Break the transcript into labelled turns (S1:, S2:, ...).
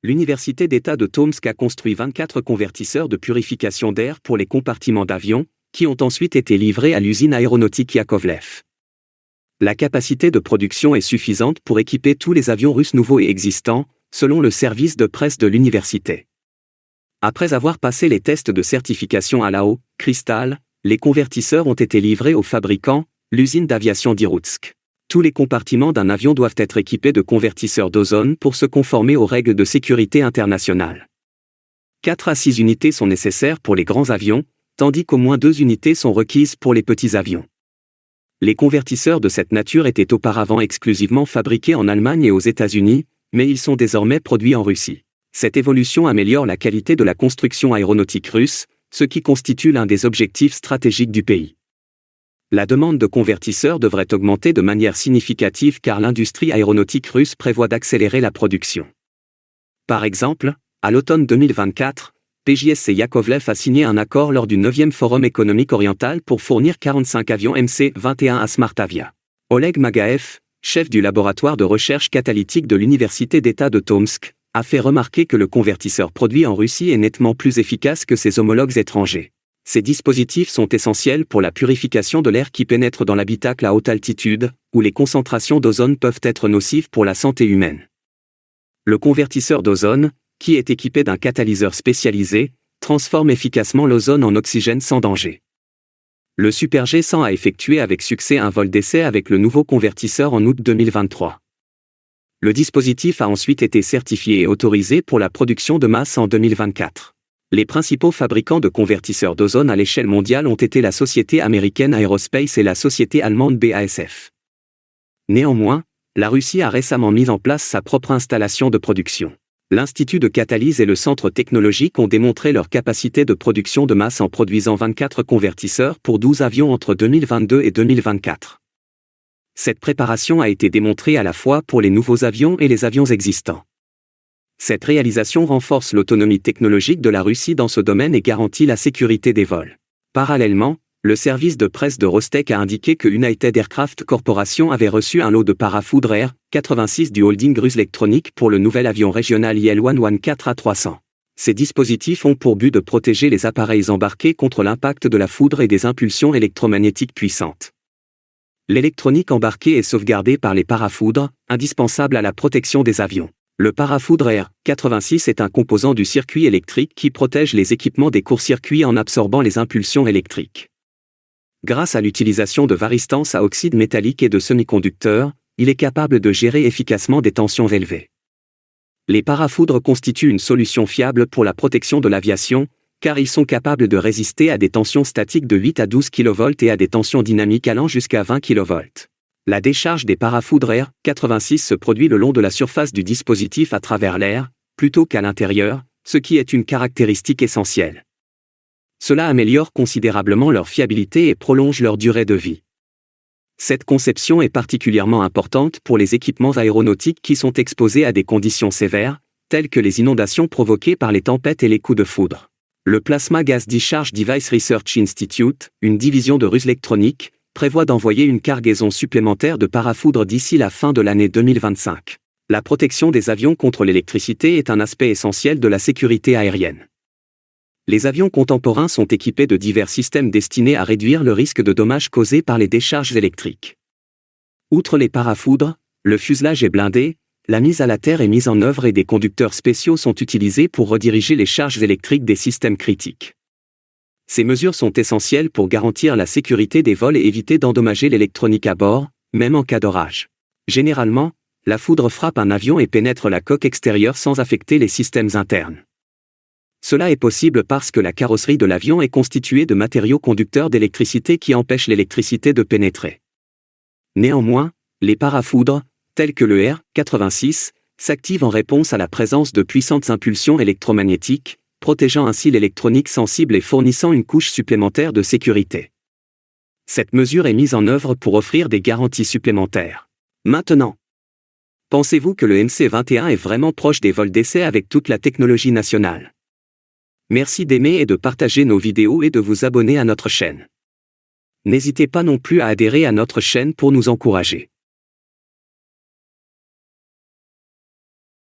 S1: L'Université d'État de Tomsk a construit 24 convertisseurs de purification d'air pour les compartiments d'avions, qui ont ensuite été livrés à l'usine aéronautique Yakovlev. La capacité de production est suffisante pour équiper tous les avions russes nouveaux et existants, selon le service de presse de l'université. Après avoir passé les tests de certification à l'AO, Crystal, les convertisseurs ont été livrés au fabricant, l'usine d'aviation d'Irkoutsk. Tous les compartiments d'un avion doivent être équipés de convertisseurs d'ozone pour se conformer aux règles de sécurité internationale. 4 à 6 unités sont nécessaires pour les grands avions, tandis qu'au moins 2 unités sont requises pour les petits avions. Les convertisseurs de cette nature étaient auparavant exclusivement fabriqués en Allemagne et aux États-Unis, mais ils sont désormais produits en Russie. Cette évolution améliore la qualité de la construction aéronautique russe, ce qui constitue l'un des objectifs stratégiques du pays. La demande de convertisseurs devrait augmenter de manière significative car l'industrie aéronautique russe prévoit d'accélérer la production. Par exemple, à l'automne 2024, PJSC Yakovlev a signé un accord lors du 9e Forum économique oriental pour fournir 45 avions MC-21 à Smartavia. Oleg Magaev, chef du laboratoire de recherche catalytique de l'Université d'État de Tomsk, a fait remarquer que le convertisseur produit en Russie est nettement plus efficace que ses homologues étrangers. Ces dispositifs sont essentiels pour la purification de l'air qui pénètre dans l'habitacle à haute altitude, où les concentrations d'ozone peuvent être nocives pour la santé humaine. Le convertisseur d'ozone, qui est équipé d'un catalyseur spécialisé, transforme efficacement l'ozone en oxygène sans danger. Le Super G100 a effectué avec succès un vol d'essai avec le nouveau convertisseur en août 2023. Le dispositif a ensuite été certifié et autorisé pour la production de masse en 2024. Les principaux fabricants de convertisseurs d'ozone à l'échelle mondiale ont été la société américaine Aerospace et la société allemande BASF. Néanmoins, la Russie a récemment mis en place sa propre installation de production. L'Institut de Catalyse et le Centre technologique ont démontré leur capacité de production de masse en produisant 24 convertisseurs pour 12 avions entre 2022 et 2024. Cette préparation a été démontrée à la fois pour les nouveaux avions et les avions existants. Cette réalisation renforce l'autonomie technologique de la Russie dans ce domaine et garantit la sécurité des vols. Parallèlement, le service de presse de Rostec a indiqué que United Aircraft Corporation avait reçu un lot de parafoudre Air 86 du holding Ruslectronic pour le nouvel avion régional IL-114A300. Ces dispositifs ont pour but de protéger les appareils embarqués contre l'impact de la foudre et des impulsions électromagnétiques puissantes. L'électronique embarquée est sauvegardée par les parafoudres, indispensables à la protection des avions. Le parafoudre Air 86 est un composant du circuit électrique qui protège les équipements des courts-circuits en absorbant les impulsions électriques. Grâce à l'utilisation de varistances à oxyde métallique et de semi-conducteurs, il est capable de gérer efficacement des tensions élevées. Les parafoudres constituent une solution fiable pour la protection de l'aviation, car ils sont capables de résister à des tensions statiques de 8 à 12 kV et à des tensions dynamiques allant jusqu'à 20 kV. La décharge des parafoudres Air 86 se produit le long de la surface du dispositif à travers l'air, plutôt qu'à l'intérieur, ce qui est une caractéristique essentielle. Cela améliore considérablement leur fiabilité et prolonge leur durée de vie. Cette conception est particulièrement importante pour les équipements aéronautiques qui sont exposés à des conditions sévères, telles que les inondations provoquées par les tempêtes et les coups de foudre. Le Plasma Gas Discharge Device Research Institute, une division de Ruslectronic, prévoit d'envoyer une cargaison supplémentaire de parafoudre d'ici la fin de l'année 2025. La protection des avions contre l'électricité est un aspect essentiel de la sécurité aérienne. Les avions contemporains sont équipés de divers systèmes destinés à réduire le risque de dommages causés par les décharges électriques. Outre les parafoudres, le fuselage est blindé, la mise à la terre est mise en œuvre et des conducteurs spéciaux sont utilisés pour rediriger les charges électriques des systèmes critiques. Ces mesures sont essentielles pour garantir la sécurité des vols et éviter d'endommager l'électronique à bord, même en cas d'orage. Généralement, la foudre frappe un avion et pénètre la coque extérieure sans affecter les systèmes internes. Cela est possible parce que la carrosserie de l'avion est constituée de matériaux conducteurs d'électricité qui empêchent l'électricité de pénétrer. Néanmoins, les parafoudres, tels que le Air 86, s'activent en réponse à la présence de puissantes impulsions électromagnétiques, protégeant ainsi l'électronique sensible et fournissant une couche supplémentaire de sécurité. Cette mesure est mise en œuvre pour offrir des garanties supplémentaires. Maintenant, pensez-vous que le MC-21 est vraiment proche des vols d'essai avec toute la technologie nationale? Merci d'aimer et de partager nos vidéos et de vous abonner à notre chaîne. N'hésitez pas non plus à adhérer à notre chaîne pour nous encourager.